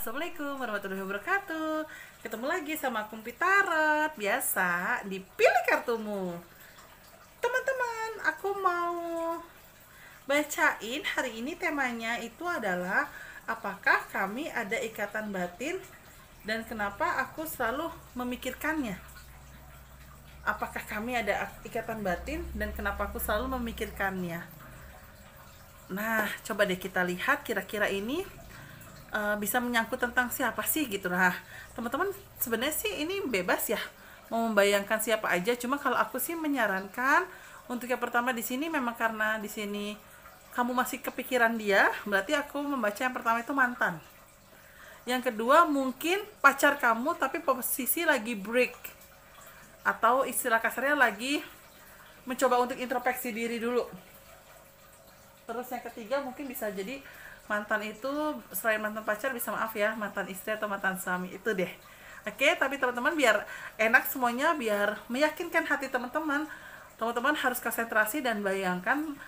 Assalamualaikum warahmatullahi wabarakatuh. Ketemu lagi sama aku Tarot. Biasa dipilih kartumu. Teman-teman, aku mau bacain hari ini. Temanya itu adalah apakah kami ada ikatan batin dan kenapa aku selalu memikirkannya. Apakah kami ada ikatan batin dan kenapa aku selalu memikirkannya. Nah, coba deh kita lihat kira-kira ini bisa menyangkut tentang siapa sih gitu. Nah, teman-teman sebenarnya sih ini bebas ya mau membayangkan siapa aja. Cuma kalau aku sih menyarankan untuk yang pertama di sini memang karena di sini kamu masih kepikiran dia, berarti aku membaca yang pertama itu mantan. Yang kedua mungkin pacar kamu tapi posisi lagi break atau istilah kasarnya lagi mencoba untuk introspeksi diri dulu. Terus yang ketiga mungkin bisa jadi mantan itu selain mantan pacar bisa maaf ya mantan istri atau mantan suami itu deh. Oke, tapi teman-teman biar enak semuanya, biar meyakinkan hati teman-teman, teman-teman harus konsentrasi dan bayangkan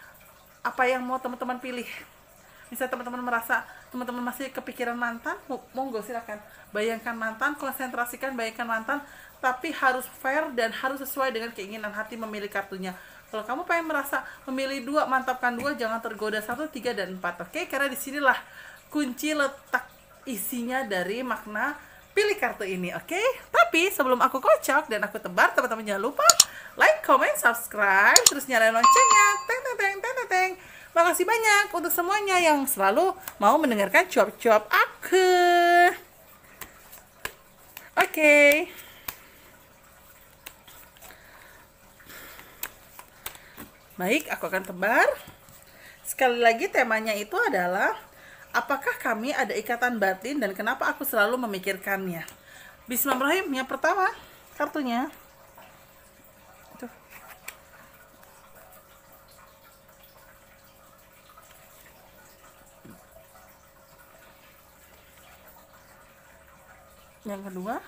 apa yang mau teman-teman pilih. Misalnya teman-teman merasa teman-teman masih kepikiran mantan, monggo silakan bayangkan mantan, konsentrasikan bayangkan mantan, tapi harus fair dan harus sesuai dengan keinginan hati memilih kartunya. Kalau kamu pengen merasa memilih dua, mantapkan dua, jangan tergoda 1, 3, dan 4. Oke, karena disinilah kunci letak isinya dari makna pilih kartu ini. Oke, tapi sebelum aku kocok dan aku tebar, teman-teman jangan lupa like, comment, subscribe, terus nyalain loncengnya. Teng teng teng teng teng teng. Makasih banyak untuk semuanya yang selalu mau mendengarkan cuap-cuap aku. Oke. Baik, aku akan tebar. Sekali lagi temanya itu adalah apakah kami ada ikatan batin dan kenapa aku selalu memikirkannya. Bismillahirrahmanirrahim. Yang pertama, kartunya. Tuh. Yang kedua.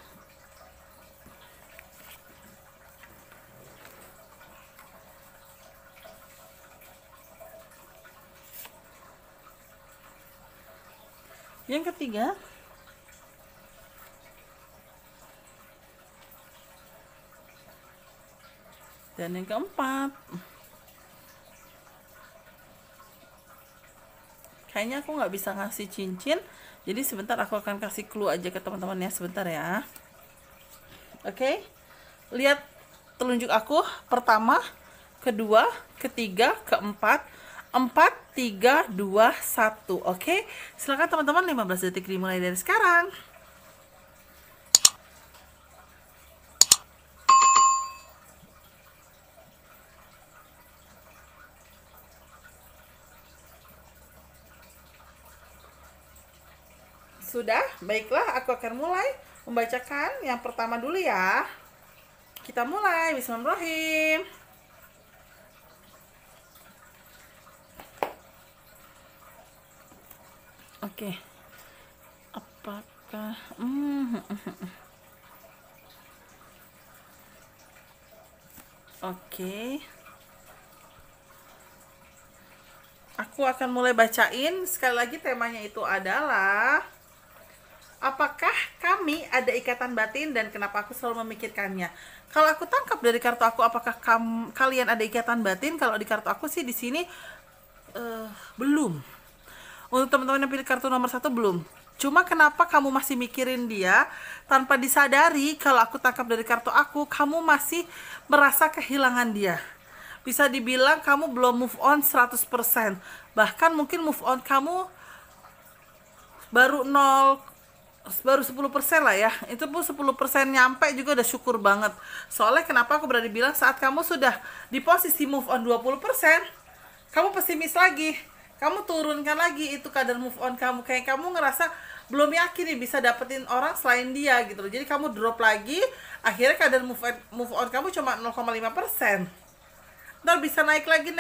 Yang ketiga. Dan yang keempat. Kayaknya aku nggak bisa ngasih cincin, jadi sebentar aku akan kasih clue aja ke teman-teman ya, sebentar ya. Oke, lihat telunjuk aku, pertama, kedua, ketiga, keempat, 4, 3, 2, 1. Oke, silakan teman-teman, 15 detik dimulai dari sekarang. Sudah, baiklah, aku akan mulai membacakan yang pertama dulu ya. Kita mulai, bismillahirrahmanirrahim. Oke. Apakah Oke. Aku akan mulai bacain. Sekali lagi temanya itu adalah apakah kami ada ikatan batin dan kenapa aku selalu memikirkannya. Kalau aku tangkap dari kartu aku, apakah kalian ada ikatan batin? Kalau di kartu aku sih di sini belum. Untuk teman-teman yang pilih kartu nomor 1 belum. Cuma kenapa kamu masih mikirin dia tanpa disadari, kalau aku tangkap dari kartu aku, kamu masih merasa kehilangan dia. Bisa dibilang kamu belum move on 100%. Bahkan mungkin move on kamu baru 10% lah ya. Itu pun 10% nyampe juga udah syukur banget. Soalnya kenapa aku berani bilang saat kamu sudah di posisi move on 20%, kamu pesimis lagi. Kamu turunkan lagi itu kadar move on kamu. Kayak kamu ngerasa belum yakin nih bisa dapetin orang selain dia gitu loh. Jadi kamu drop lagi, akhirnya kadar move on kamu cuma 0,5%. Ntar bisa naik lagi,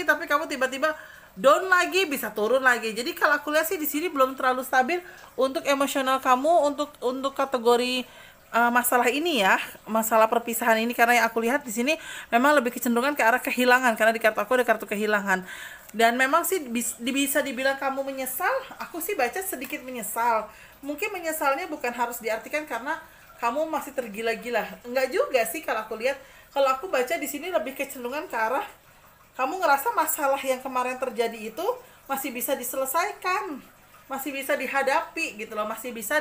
tapi kamu tiba-tiba down lagi, bisa turun lagi. Jadi kalau aku lihat sih di sini belum terlalu stabil untuk emosional kamu untuk kategori masalah ini ya, masalah perpisahan ini, karena yang aku lihat di sini memang lebih kecenderungan ke arah kehilangan, karena di kartu aku ada kartu kehilangan. Dan memang sih bisa dibilang kamu menyesal, aku sih baca sedikit menyesal. Mungkin menyesalnya bukan harus diartikan karena kamu masih tergila-gila. Enggak juga sih kalau aku lihat. Kalau aku baca di sini lebih kecenderungan ke arah kamu ngerasa masalah yang kemarin terjadi itu masih bisa diselesaikan, masih bisa dihadapi gitu loh, masih bisa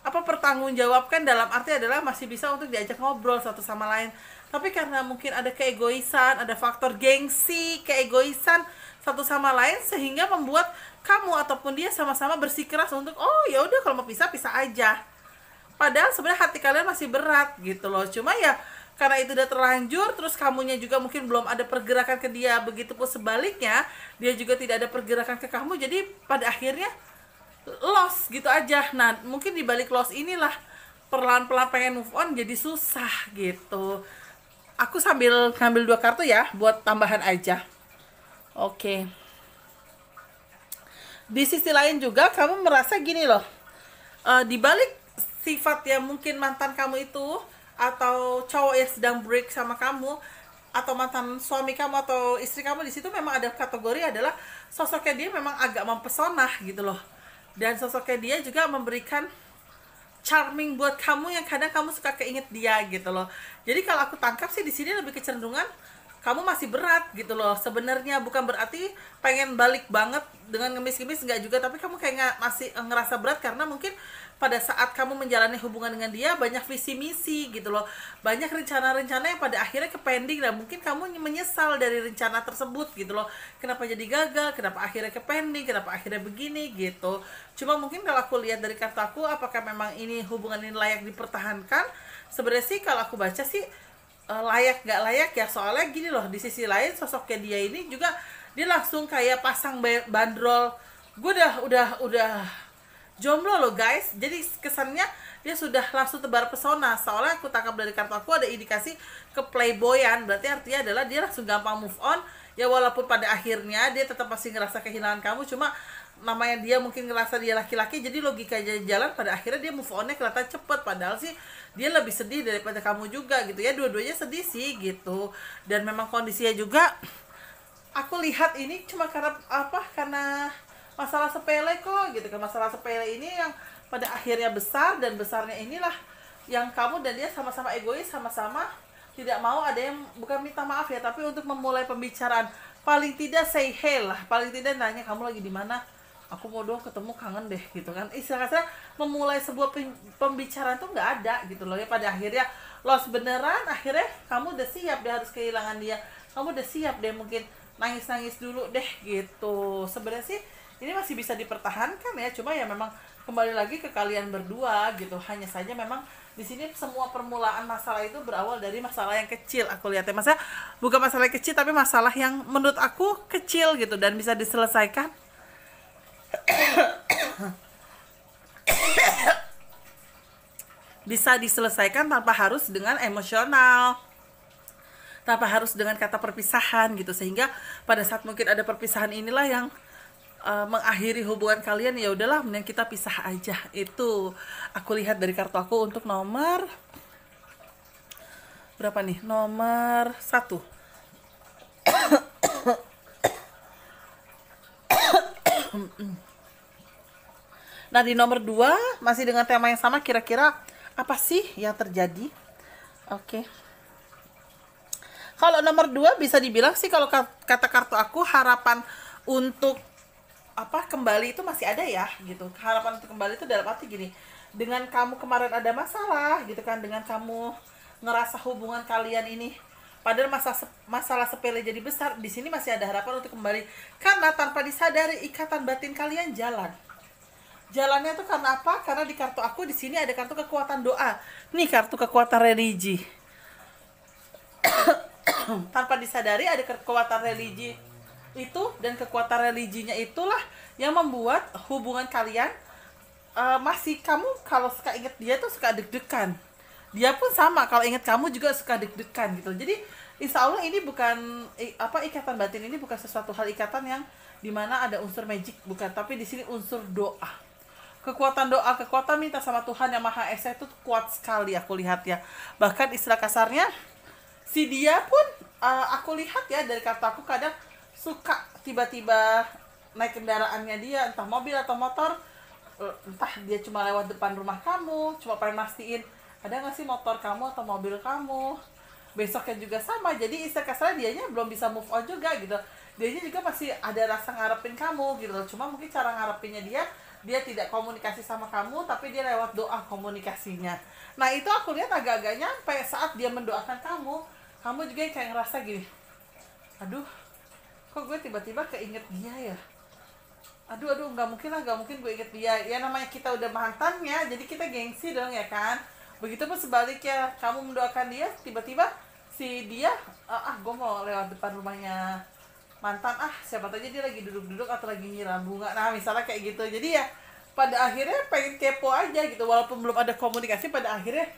pertanggungjawabkan, dalam arti adalah masih bisa untuk diajak ngobrol satu sama lain. Tapi karena mungkin ada keegoisan, ada faktor gengsi, keegoisan satu sama lain sehingga membuat kamu ataupun dia sama-sama bersikeras untuk oh ya udah kalau mau pisah pisah aja. Padahal sebenarnya hati kalian masih berat gitu loh. Cuma ya karena itu udah terlanjur, terus kamunya juga mungkin belum ada pergerakan ke dia, begitu pun sebaliknya dia juga tidak ada pergerakan ke kamu, jadi pada akhirnya loss gitu aja. Nah mungkin dibalik loss inilah perlahan-pelan pengen move on jadi susah gitu. Aku sambil ngambil 2 kartu ya buat tambahan aja. Oke. Di sisi lain juga kamu merasa gini loh, dibalik sifat yang mungkin mantan kamu itu atau cowok yang sedang break sama kamu atau mantan suami kamu atau istri kamu, di situ memang ada kategori adalah sosoknya dia memang agak mempesona gitu loh, dan sosoknya dia juga memberikan charming buat kamu yang kadang kamu suka keinget dia gitu loh. Jadi kalau aku tangkap sih di sini lebih kecenderungan kamu masih berat gitu loh sebenarnya, bukan berarti pengen balik banget dengan ngemis-ngemis, enggak juga, tapi kamu kayak masih ngerasa berat karena mungkin pada saat kamu menjalani hubungan dengan dia banyak visi misi gitu loh, banyak rencana-rencana yang pada akhirnya ke pending, dan mungkin kamu menyesal dari rencana tersebut gitu loh, kenapa jadi gagal, kenapa akhirnya ke pending, kenapa akhirnya begini gitu. Cuma mungkin kalau aku lihat dari kartu aku, apakah memang ini hubungan ini layak dipertahankan, sebenarnya sih kalau aku baca sih layak gak layak ya. Soalnya gini loh, di sisi lain sosoknya dia ini juga dia langsung kayak pasang bandrol, gue udah jomblo loh guys. Jadi kesannya dia sudah langsung tebar pesona. Soalnya aku tangkap dari kartu aku ada indikasi ke playboyan, berarti artinya adalah dia langsung gampang move on ya, walaupun pada akhirnya dia tetap masih ngerasa kehilangan kamu. Cuma namanya dia mungkin ngerasa dia laki-laki, jadi logika jalan, pada akhirnya dia move on-nya kelihatan cepet, padahal sih dia lebih sedih daripada kamu juga gitu ya. Dua-duanya sedih sih gitu. Dan memang kondisinya juga aku lihat ini cuma karena masalah sepele kok gitu kan. Masalah sepele ini yang pada akhirnya besar, dan besarnya inilah yang kamu dan dia sama-sama egois, sama-sama tidak mau ada yang, bukan minta maaf ya, tapi untuk memulai pembicaraan, paling tidak say hey lah, paling tidak nanya kamu lagi di mana, aku mau dong ketemu, kangen deh gitu kan. Istilahnya memulai sebuah pembicaraan tuh nggak ada gitu loh ya. Pada akhirnya loss beneran, akhirnya kamu udah siap dia harus kehilangan dia, kamu udah siap deh mungkin nangis-nangis dulu deh gitu. Sebenarnya sih ini masih bisa dipertahankan ya, cuma ya memang kembali lagi ke kalian berdua gitu. Hanya saja memang di sini semua permulaan masalah itu berawal dari masalah yang kecil. Aku lihatnya masalah bukan masalah yang kecil, tapi masalah yang menurut aku kecil gitu dan bisa diselesaikan. Bisa diselesaikan tanpa harus dengan emosional, tanpa harus dengan kata perpisahan gitu, sehingga pada saat mungkin ada perpisahan inilah yang mengakhiri hubungan kalian. Ya udahlah, mending kita pisah aja. Itu aku lihat dari kartu aku untuk nomor berapa nih, nomor 1. Nah di nomor 2 masih dengan tema yang sama, kira-kira apa sih yang terjadi? Oke. Kalau nomor 2 bisa dibilang sih, kalau kata kartu aku, harapan untuk kembali itu masih ada ya gitu. Harapan untuk kembali itu dalam arti gini, dengan kamu kemarin ada masalah gitu kan, dengan kamu ngerasa hubungan kalian ini padahal masalah sepele jadi besar, di sini masih ada harapan untuk kembali, karena tanpa disadari ikatan batin kalian jalannya tuh karena apa? Karena di kartu aku di sini ada kartu kekuatan doa. Nih kartu kekuatan religi. Tanpa disadari ada kekuatan religi itu, dan kekuatan religinya itulah yang membuat hubungan kalian masih, kamu kalau suka inget dia tuh suka deg-degan, dia pun sama kalau inget kamu juga suka deg-degan gitu. Jadi insya Allah ini bukan ikatan batin ini bukan sesuatu hal ikatan yang dimana ada unsur magic, bukan, tapi di sini unsur doa, kekuatan doa, kekuatan minta sama Tuhan yang Maha Esa itu kuat sekali aku lihat ya. Bahkan istilah kasarnya si dia pun aku lihat ya dari kartu aku kadang suka tiba-tiba naik kendaraannya dia, entah mobil atau motor, entah dia cuma lewat depan rumah kamu, cuma pengen mastiin ada nggak sih motor kamu atau mobil kamu, besoknya juga sama. Jadi istilah kasarnya dianya belum bisa move on juga gitu, dianya juga masih ada rasa ngarepin kamu gitu loh. Cuma mungkin cara ngarepinnya dia tidak komunikasi sama kamu, tapi dia lewat doa komunikasinya. Nah itu aku lihat agak-agak nyampe saat dia mendoakan kamu juga yang kayak ngerasa gini, aduh kok gue tiba-tiba keinget dia ya, aduh nggak mungkin gue inget dia. Ya namanya kita udah mantannya, jadi kita gengsi dong ya kan. Begitupun sebaliknya, kamu mendoakan dia, tiba-tiba si dia gue mau lewat depan rumahnya mantan, siapa tahu dia lagi duduk-duduk atau lagi nyiram bunga, nah misalnya kayak gitu. Jadi ya pada akhirnya pengen kepo aja gitu, walaupun belum ada komunikasi, pada akhirnya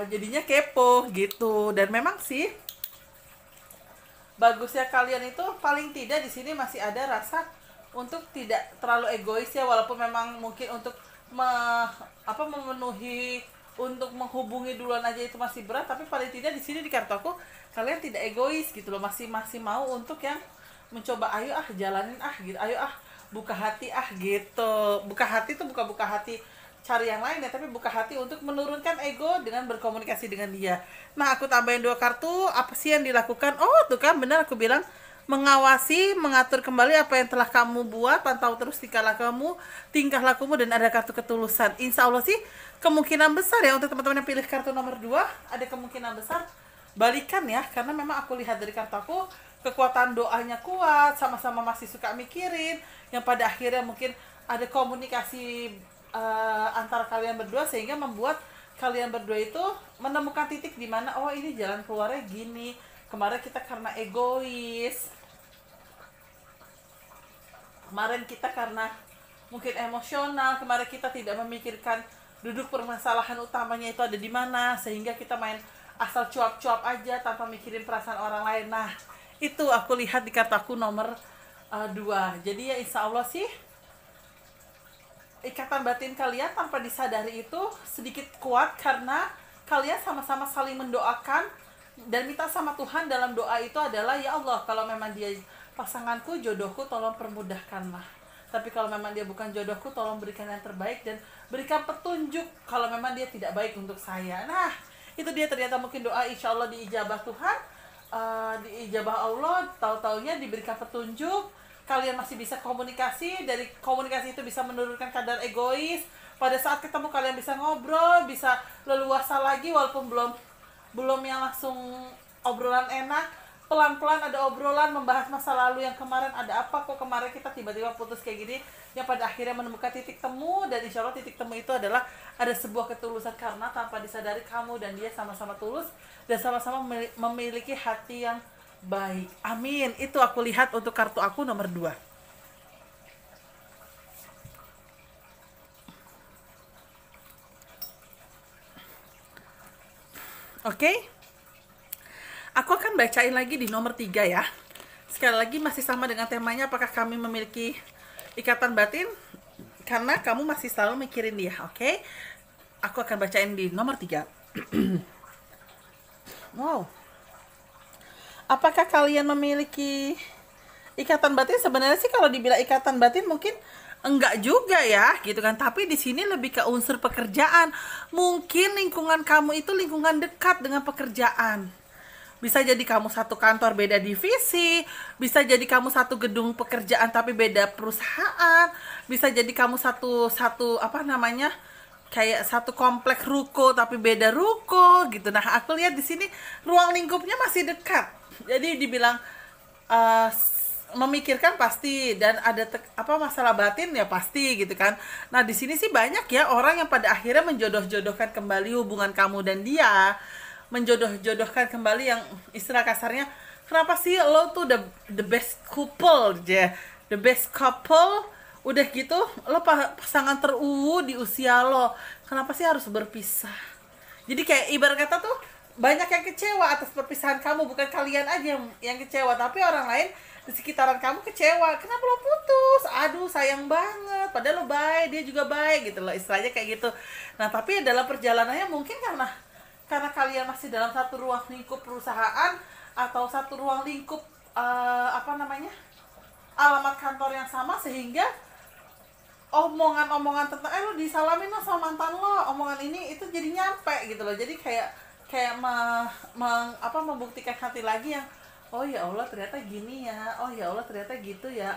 jadinya kepo gitu. Dan memang sih bagusnya kalian itu paling tidak di sini masih ada rasa untuk tidak terlalu egois ya, walaupun memang mungkin untuk memenuhi, untuk menghubungi duluan aja itu masih berat, tapi paling tidak di sini di kartu aku kalian tidak egois gitu loh, masih mau untuk yang mencoba, ayo jalanin gitu, ayo buka hati gitu. Buka hati tuh buka hati cari yang lain ya, tapi buka hati untuk menurunkan ego dengan berkomunikasi dengan dia. Nah aku tambahin 2 kartu, apa sih yang dilakukan? Oh tuh kan benar aku bilang, mengawasi, mengatur kembali apa yang telah kamu buat, pantau terus tingkah lakumu, dan ada kartu ketulusan. Insya Allah sih kemungkinan besar ya untuk teman-teman yang pilih kartu nomor 2, ada kemungkinan besar balikan ya, karena memang aku lihat dari kartu aku kekuatan doanya kuat, sama-sama masih suka mikirin, yang pada akhirnya mungkin ada komunikasi antara kalian berdua, sehingga membuat kalian berdua itu menemukan titik di mana oh ini jalan keluarnya gini. Kemarin kita karena egois, kemarin kita karena mungkin emosional, kemarin kita tidak memikirkan duduk permasalahan utamanya itu ada di mana, sehingga kita main asal cuap-cuap aja tanpa mikirin perasaan orang lain. Nah itu aku lihat di kartu aku nomor 2. Jadi ya insya Allah sih ikatan batin kalian tanpa disadari itu sedikit kuat, karena kalian sama-sama saling mendoakan dan minta sama Tuhan dalam doa itu adalah, ya Allah kalau memang dia pasanganku, jodohku, tolong permudahkanlah. Tapi kalau memang dia bukan jodohku, tolong berikan yang terbaik dan berikan petunjuk kalau memang dia tidak baik untuk saya. Nah itu dia, ternyata mungkin doa insya Allah diijabah Tuhan, diijabah Allah, tahu-taunya diberikan petunjuk, kalian masih bisa komunikasi, dari komunikasi itu bisa menurunkan kadar egois, pada saat ketemu kalian bisa ngobrol, bisa leluasa lagi, walaupun belum yang langsung obrolan enak, pelan-pelan ada obrolan membahas masa lalu yang kemarin, ada apa kok kemarin kita tiba-tiba putus kayak gini, yang pada akhirnya menemukan titik temu. Dan insya Allah titik temu itu adalah ada sebuah ketulusan, karena tanpa disadari kamu dan dia sama-sama tulus dan sama-sama memiliki hati yang baik. Amin. Itu aku lihat untuk kartu aku nomor 2. Oke, aku akan bacain lagi di nomor 3 ya. Sekali lagi masih sama dengan temanya, apakah kami memiliki ikatan batin? Karena kamu masih selalu mikirin dia, oke? Aku akan bacain di nomor 3. Wow. Apakah kalian memiliki ikatan batin? Sebenarnya sih kalau dibilang ikatan batin mungkin enggak juga ya, gitu kan. Tapi di sini lebih ke unsur pekerjaan. Mungkin lingkungan kamu itu lingkungan dekat dengan pekerjaan. Bisa jadi kamu satu kantor beda divisi, bisa jadi kamu satu gedung pekerjaan tapi beda perusahaan, bisa jadi kamu satu kayak satu komplek ruko tapi beda ruko gitu. Nah, aku lihat di sini ruang lingkupnya masih dekat. Jadi dibilang memikirkan pasti, dan ada masalah batin ya pasti gitu kan. Nah di sini sih banyak ya orang yang pada akhirnya menjodoh-jodohkan kembali hubungan kamu dan dia, menjodoh-jodohkan kembali, yang istilah kasarnya, kenapa sih lo tuh the best couple aja, the best couple, udah gitu lo pasangan di usia lo, kenapa sih harus berpisah? Jadi kayak ibarat kata tuh banyak yang kecewa atas perpisahan kamu, bukan kalian aja yang kecewa, tapi orang lain di sekitaran kamu kecewa, kenapa lo putus, aduh sayang banget, padahal lo baik, dia juga baik gitu loh, istilahnya kayak gitu. Nah tapi dalam perjalanannya mungkin karena kalian masih dalam satu ruang lingkup perusahaan atau satu ruang lingkup alamat kantor yang sama, sehingga omongan-omongan tentang lo disalamin lo sama mantan lo, omongan ini itu jadi nyampe gitu loh. Jadi kayak kayak membuktikan hati lagi yang, oh ya Allah ternyata gini ya, oh ya Allah ternyata gitu ya,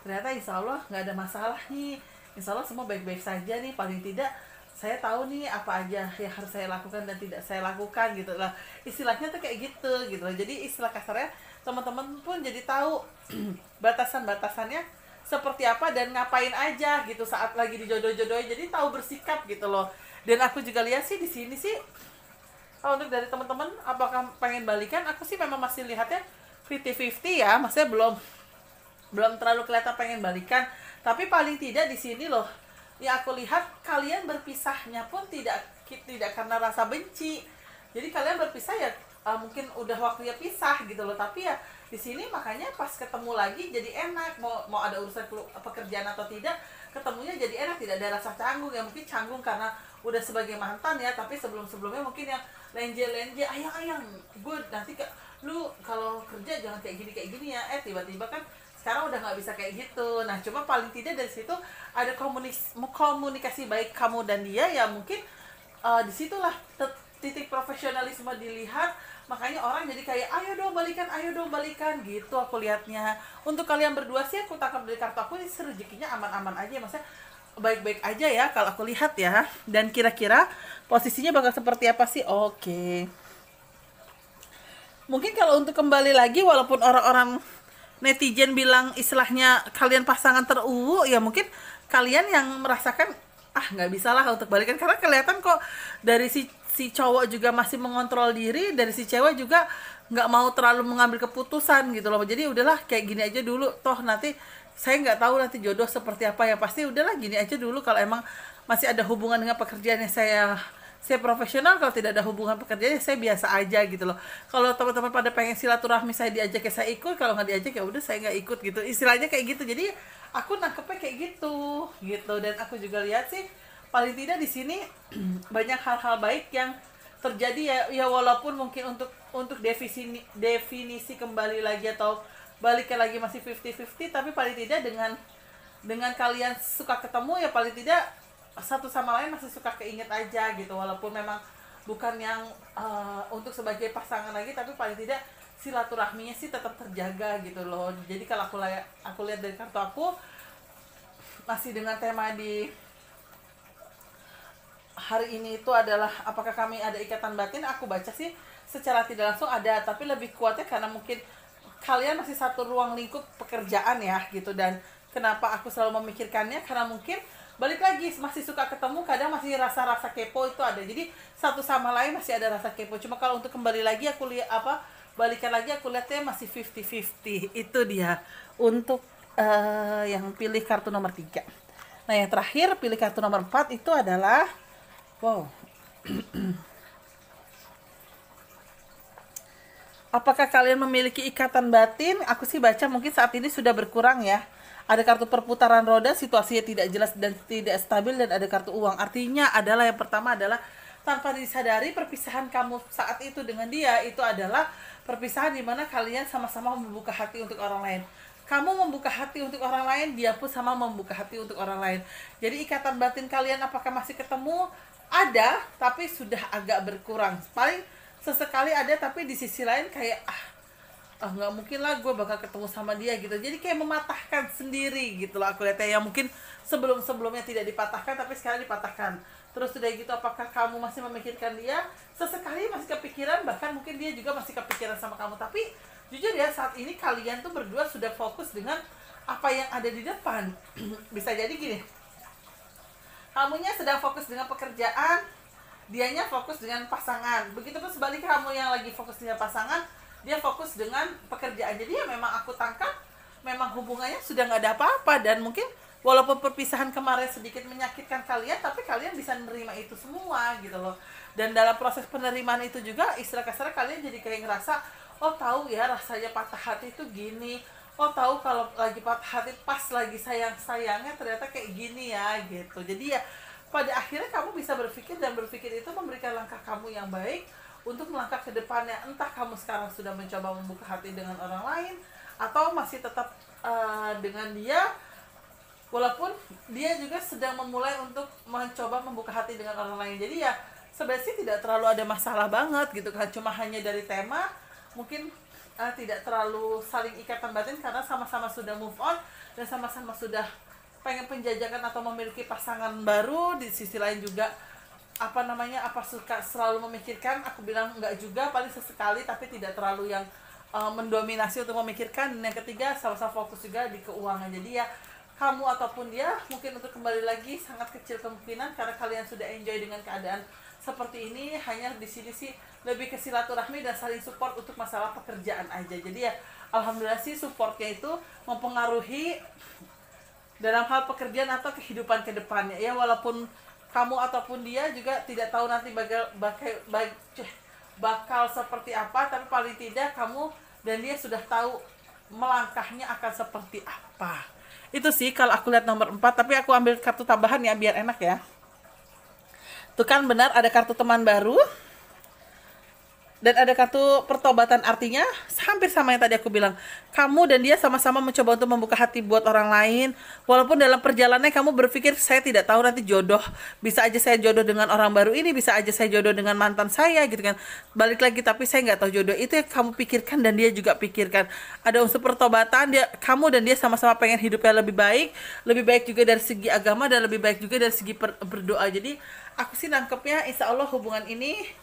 ternyata insya Allah nggak ada masalah nih, insya Allah semua baik-baik saja nih, paling tidak saya tahu nih apa aja yang harus saya lakukan dan tidak saya lakukan gitu lah, istilahnya tuh kayak gitu loh. Jadi istilah kasarnya teman-teman pun jadi tahu batasan-batasannya seperti apa dan ngapain aja gitu saat lagi dijodoh-jodohin, jadi tahu bersikap gitu loh. Dan aku juga lihat sih di sini sih, untuk dari teman-teman apakah pengen balikan, aku sih memang masih lihatnya 50-50 ya, maksudnya belum terlalu kelihatan pengen balikan, tapi paling tidak di sini loh ya aku lihat kalian berpisahnya pun tidak karena rasa benci. Jadi kalian berpisah ya mungkin udah waktunya pisah gitu loh, tapi ya di sini makanya pas ketemu lagi jadi enak, mau ada urusan pekerjaan atau tidak, ketemunya jadi enak, tidak ada rasa canggung. Ya mungkin canggung karena udah sebagai mantan ya, tapi sebelumnya mungkin yang lenje ayang gue nanti lu kalau kerja jangan kayak gini ya, tiba-tiba kan sekarang udah nggak bisa kayak gitu. Nah cuma paling tidak dari situ ada komunikasi baik kamu dan dia ya, mungkin disitulah titik profesionalisme dilihat, makanya orang jadi kayak ayo dong balikan gitu aku lihatnya. Untuk kalian berdua sih aku tangkap dari kartu aku ini rezekinya aman-aman aja, maksudnya baik-baik aja ya kalau aku lihat ya. Dan kira-kira posisinya bakal seperti apa sih? Oke. Mungkin kalau untuk kembali lagi, walaupun orang-orang netizen bilang istilahnya kalian pasangan teruwu, ya mungkin kalian yang merasakan nggak bisa lah untuk balikan, karena kelihatan kok dari si cowok juga masih mengontrol diri, dari si cewek juga nggak mau terlalu mengambil keputusan gitu loh. Jadi udahlah kayak gini aja dulu, toh nanti saya nggak tahu nanti jodoh seperti apa ya, pasti udahlah gini aja dulu. Kalau emang masih ada hubungan dengan pekerjaannya saya profesional, kalau tidak ada hubungan pekerjaannya saya biasa aja gitu loh. Kalau teman-teman pada pengen silaturahmi saya diajak ya saya ikut, kalau nggak diajak ya udah saya nggak ikut gitu, istilahnya kayak gitu. Jadi aku nangkepnya kayak gitu. Dan aku juga lihat sih paling tidak di sini banyak hal-hal baik yang terjadi ya walaupun mungkin untuk definisi kembali lagi atau balikan lagi masih 50-50, tapi paling tidak dengan kalian suka ketemu ya paling tidak satu sama lain masih suka keinget aja gitu, walaupun memang bukan yang untuk sebagai pasangan lagi, tapi paling tidak silaturahminya sih tetap terjaga gitu loh. Jadi kalau aku lihat dari kartu aku masih dengan tema di hari ini itu adalah apakah kami ada ikatan batin, aku baca sih secara tidak langsung ada, tapi lebih kuatnya karena mungkin kalian masih satu ruang lingkup pekerjaan ya gitu. Dan kenapa aku selalu memikirkannya, karena mungkin balik lagi masih suka ketemu, kadang masih rasa-rasa kepo itu ada, jadi satu sama lain masih ada rasa kepo. Cuma kalau untuk kembali lagi aku lihat balikan lagi, aku lihatnya masih 50-50. Itu dia untuk yang pilih kartu nomor 3. Nah yang terakhir pilih kartu nomor 4 itu adalah apakah kalian memiliki ikatan batin? Aku sih baca mungkin saat ini sudah berkurang ya. Ada kartu perputaran roda, situasinya tidak jelas dan tidak stabil, dan ada kartu uang. Artinya adalah yang pertama adalah tanpa disadari perpisahan kamu saat itu dengan dia itu adalah perpisahan di mana kalian sama-sama membuka hati untuk orang lain. Kamu membuka hati untuk orang lain, dia pun sama membuka hati untuk orang lain. Jadi ikatan batin kalian apakah masih ketemu? Ada, tapi sudah agak berkurang. Paling sesekali ada, tapi di sisi lain kayak nggak mungkin lah gue bakal ketemu sama dia gitu. Jadi kayak mematahkan sendiri gitu loh aku lihatnya. Yang mungkin sebelumnya tidak dipatahkan, tapi sekarang dipatahkan. Terus udah gitu, apakah kamu masih memikirkan dia? Sesekali masih kepikiran, bahkan mungkin dia juga masih kepikiran sama kamu. Tapi jujur ya, saat ini kalian tuh berdua sudah fokus dengan apa yang ada di depan. Bisa jadi gini, kamunya sedang fokus dengan pekerjaan, dianya fokus dengan pasangan. Begitupun sebaliknya, kamu yang lagi fokus dengan pasangan, dia fokus dengan pekerjaan. Jadi ya memang aku tangkap memang hubungannya sudah nggak ada apa-apa. Dan mungkin walaupun perpisahan kemarin sedikit menyakitkan kalian, tapi kalian bisa menerima itu semua gitu loh. Dan dalam proses penerimaan itu juga istilah kasarnya kalian jadi kayak ngerasa, oh tahu ya rasanya patah hati itu gini, oh tahu kalau lagi patah hati pas lagi sayang-sayangnya ternyata kayak gini ya gitu. Jadi ya pada akhirnya kamu bisa berpikir, dan berpikir itu memberikan langkah kamu yang baik untuk melangkah ke depannya. Entah kamu sekarang sudah mencoba membuka hati dengan orang lain, atau masih tetap dengan dia, walaupun dia juga sedang memulai untuk mencoba membuka hati dengan orang lain. Jadi ya sebenarnya sih tidak terlalu ada masalah banget gitu kan, cuma hanya dari tema mungkin tidak terlalu saling ikatan batin karena sama-sama sudah move on dan sama-sama sudah pengen penjajakan atau memiliki pasangan baru. Di sisi lain juga apa suka selalu memikirkan, aku bilang enggak juga, paling sesekali tapi tidak terlalu yang mendominasi untuk memikirkan. Dan yang ketiga sama-sama fokus juga di keuangan. Jadi ya kamu ataupun dia mungkin untuk kembali lagi sangat kecil kemungkinan karena kalian sudah enjoy dengan keadaan seperti ini. Hanya di sini sih lebih ke silaturahmi dan saling support untuk masalah pekerjaan aja. Jadi ya alhamdulillah sih supportnya itu mempengaruhi dalam hal pekerjaan atau kehidupan ke depannya ya, walaupun kamu ataupun dia juga tidak tahu nanti bakal seperti apa, tapi paling tidak kamu dan dia sudah tahu melangkahnya akan seperti apa. Itu sih kalau aku lihat nomor 4, tapi aku ambil kartu tambahan ya biar enak ya. Tuh kan benar ada kartu teman baru. Dan ada kartu pertobatan, artinya hampir sama yang tadi aku bilang. Kamu dan dia sama-sama mencoba untuk membuka hati buat orang lain. Walaupun dalam perjalanannya kamu berpikir, saya tidak tahu nanti jodoh. Bisa aja saya jodoh dengan orang baru ini, bisa aja saya jodoh dengan mantan saya gitu kan. Balik lagi, tapi saya nggak tahu jodoh. Itu yang kamu pikirkan dan dia juga pikirkan. Ada unsur pertobatan, kamu dan dia sama-sama pengen hidupnya lebih baik. Lebih baik juga dari segi agama dan lebih baik juga dari segi berdoa. Jadi aku sih nangkepnya insya Allah hubungan ini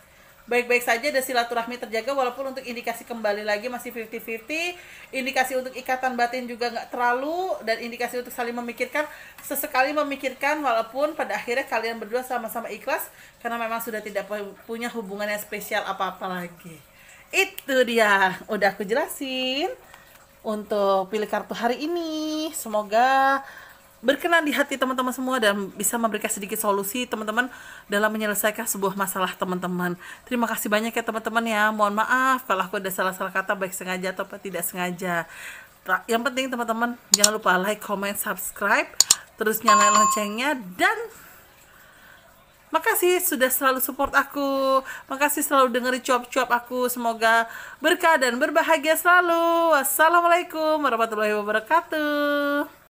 baik-baik saja dan silaturahmi terjaga, walaupun untuk indikasi kembali lagi masih 50-50, indikasi untuk ikatan batin juga nggak terlalu, dan indikasi untuk saling memikirkan, sesekali memikirkan, walaupun pada akhirnya kalian berdua sama-sama ikhlas karena memang sudah tidak punya hubungan yang spesial apa-apa lagi. Itu dia, udah aku jelasin untuk pilih kartu hari ini. Semoga berkenan di hati teman-teman semua dan bisa memberikan sedikit solusi teman-teman dalam menyelesaikan sebuah masalah teman-teman. Terima kasih banyak ya teman-teman ya. Mohon maaf kalau aku ada salah-salah kata baik sengaja atau tidak sengaja. Yang penting teman-teman jangan lupa like, comment, subscribe, terus nyalain loncengnya, dan makasih sudah selalu support aku. Makasih selalu dengerin cuap-cuap aku. Semoga berkah dan berbahagia selalu. Wassalamualaikum warahmatullahi wabarakatuh.